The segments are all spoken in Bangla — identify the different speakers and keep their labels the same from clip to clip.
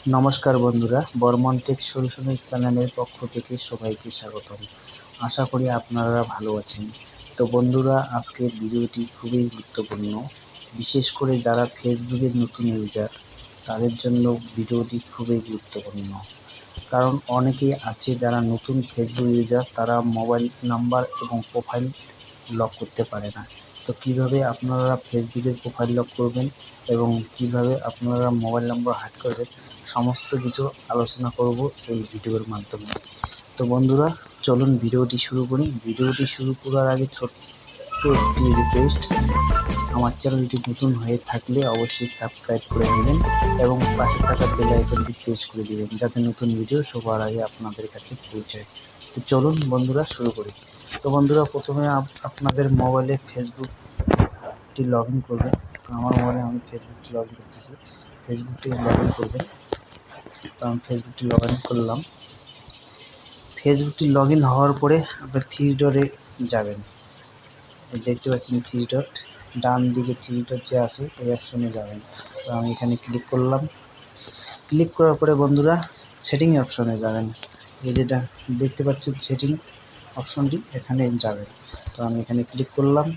Speaker 1: নমস্কার বন্ধুরা, বর্মন টেক সলিউশনের চ্যানেলের পক্ষ থেকে সবাইকে স্বাগতম। আশা করি আপনারা ভালো আছেন। তো বন্ধুরা, আজকের ভিডিওটি খুবই গুরুত্বপূর্ণ, বিশেষ করে যারা ফেসবুকের নতুন ইউজার তাদের জন্য ভিডিওটি খুবই গুরুত্বপূর্ণ। কারণ অনেকেই আছে যারা নতুন ফেসবুক ইউজার, তারা মোবাইল নাম্বার এবং প্রোফাইল লক করতে পারে না। তো কীভাবে আপনারা ফেসবুকের প্রোফাইল লক করবেন এবং কিভাবে আপনারা মোবাইল নম্বর হাইড করবেন, সমস্ত কিছু আলোচনা করব এই ভিডিওর মাধ্যমে। তো বন্ধুরা, চলুন ভিডিওটি শুরু করি। ভিডিওটি শুরু করার আগে ছোট্ট একটি রিকোয়েস্ট, আমার চ্যানেলটি নতুন হয়ে থাকলে অবশ্যই সাবস্ক্রাইব করে নেবেন এবং পাশে থাকা বেল আইকনটি প্রেস করে দেবেন, যাতে নতুন ভিডিও সবার আগে আপনাদের কাছে পৌঁছায়। তো চলুন বন্ধুরা শুরু করি। তো বন্ধুরা, প্রথমে আপনাদের মোবাইলে ফেসবুকটি লগ ইন করবেন। আমার মোবাইলে আমি ফেসবুকটি লগ ইন করতেছি। ফেসবুকটি লগ ইন করবেন। তো আমি ফেসবুকটি লগ ইন করলাম। ফেসবুকটি লগ ইন হওয়ার পরে আপনার থ্রি ডটে যাবেন। দেখতে পাচ্ছেন থ্রি ডট, ডান দিকে থ্রি ডট যে আছে এই অপশনে যাবেন। তো আমি এখানে ক্লিক করলাম। ক্লিক করার পরে বন্ধুরা সেটিং অপশনে যাবেন। এই যেটা দেখতে পাচ্ছেন সেটিং অপশনটি, এখানে যাবেন। তো আমি এখানে ক্লিক করলাম।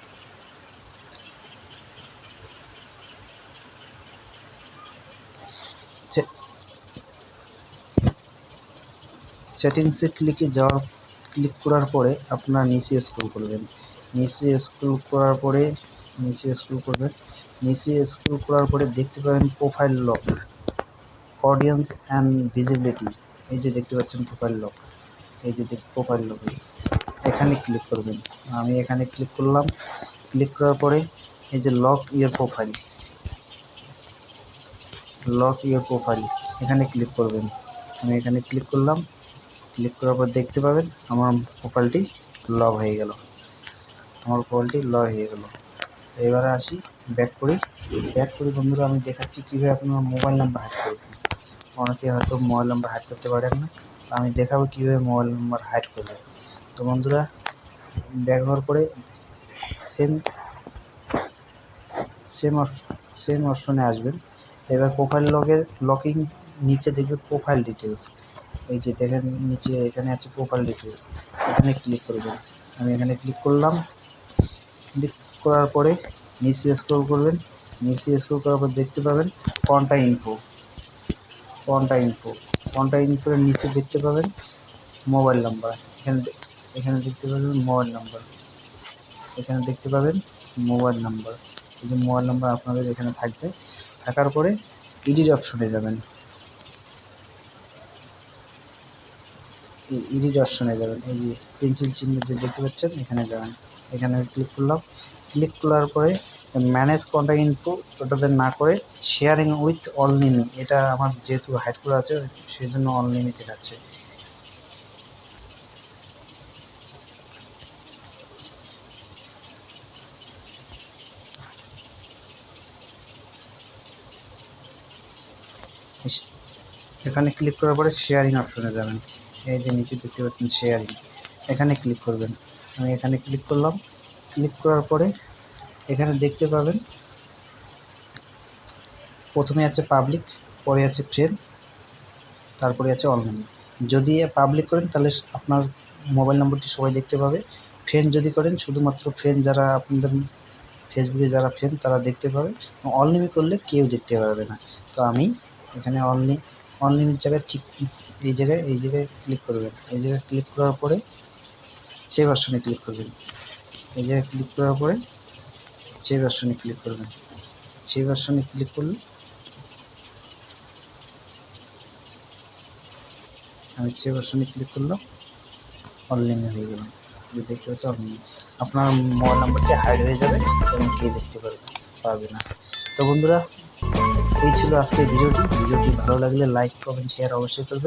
Speaker 1: সেটিংসে ক্লিক করার পরে আপনার নিচে স্ক্রল করবেন। নিচে স্ক্রল করার পরে দেখতে পাবেন profile lock, audience and visibility. এই যে দেখতে পাচ্ছেন প্রোফাইল লক, এই যে প্রোফাইল লক, এখানে ক্লিক করবেন। আমি এখানে ক্লিক করলাম। ক্লিক করার পরে এই যে লক ইওর প্রোফাইল, এখানে ক্লিক করবেন। আমি এখানে ক্লিক করলাম। ক্লিক করার পর দেখতে পাবেন আমার প্রোফাইলটি লক হয়ে গেল। তো এবারে আসি, ব্যাক করি বন্ধুরা। আমি দেখাচ্ছি কীভাবে আপনার মোবাইল নাম্বার হাইড করবেন। অনেকে হয়তো মোবাইল নাম্বার হাইড করতে পারেন না, তো আমি দেখাবো কীভাবে মোবাইল নাম্বার হাইড করবেন। তো বন্ধুরা, ব্যাক হওয়ার পরে সেম অপশনে আসবেন। এবার প্রোফাইল লকিং নিচে দেখবে প্রোফাইল ডিটেলস, এই যে দেখেন নিচে এখানে আছে প্রোফাইল ডিটেলস, এখানে ক্লিক করবেন। আমি এখানে ক্লিক করলাম। ক্লিক করার পরে নিচে স্ক্রল করবেন। করার পর দেখতে পাবেন কন্টা ইনফোর নিচে দেখতে পাবেন মোবাইল নাম্বার। এখানে দেখতে পাবেন মোবাইল নাম্বার। এই যে মোবাইল নাম্বার আপনাদের এখানে থাকবে। থাকার পরে এডিট অপশনে যাবেন। এই যে পেন্সিল চিহ্ন যে দেখতে পাচ্ছেন, এখানে যাবেন। এখানে ক্লিক করলাম। ক্লিক করার পরে ম্যানেজ কন্ট্যাক্ট ইনফো ওটাতে না করে শেয়ারিং উইথ অল লিমিট, এটা আমার যেহেতু হাইড করা আছে সেই জন্য অনলিমিটেড আছে। এখানে ক্লিক করার পরে শেয়ারিং অপশনে যাবেন। এই যে নিচে দেখতে পাচ্ছেন শেয়ারিং, এখানে ক্লিক করবেন। আমি এখানে ক্লিক করলাম। ক্লিক করার পরে এখানে দেখতে পাবেন প্রথমে আছে পাবলিক, পরে আছে ফ্রেন্ড, তারপরে আছে অনলাইন। যদি পাবলিক করেন তাহলে আপনার মোবাইল নম্বরটি সবাই দেখতে পাবে। ফ্রেন্ড যদি করেন শুধুমাত্র ফ্রেন্ড যারা আপনাদের ফেসবুকে যারা ফ্রেন্ড তারা দেখতে পাবে। অনলিমিট করলে কেউ দেখতে পারবে না। তো আমি এখানে অনলিমিট জায়গায় ঠিক এই জায়গায় ক্লিক করবেন। এই জায়গায় ক্লিক করার পরে সেভ অপশনে ক্লিক করবেন। এই জায়গায় ক্লিক করার পরে সেভ অপশনে ক্লিক করবেন। সেভ অপশনে ক্লিক করলে আমি সেভ অপশনে ক্লিক করলাম, অনলাইনে হয়ে গেলাম। যে দেখতে পাচ্ছি অনলাইনে, আপনার মোবাইল নাম্বারটি হাইড হয়ে যাবে এবং কেউ দেখতে পারবে না। তো বন্ধুরা, এই ছিল আজকের ভিডিওটি। ভালো লাগলে লাইক, কমেন্ট, শেয়ার অবশ্যই করবেন।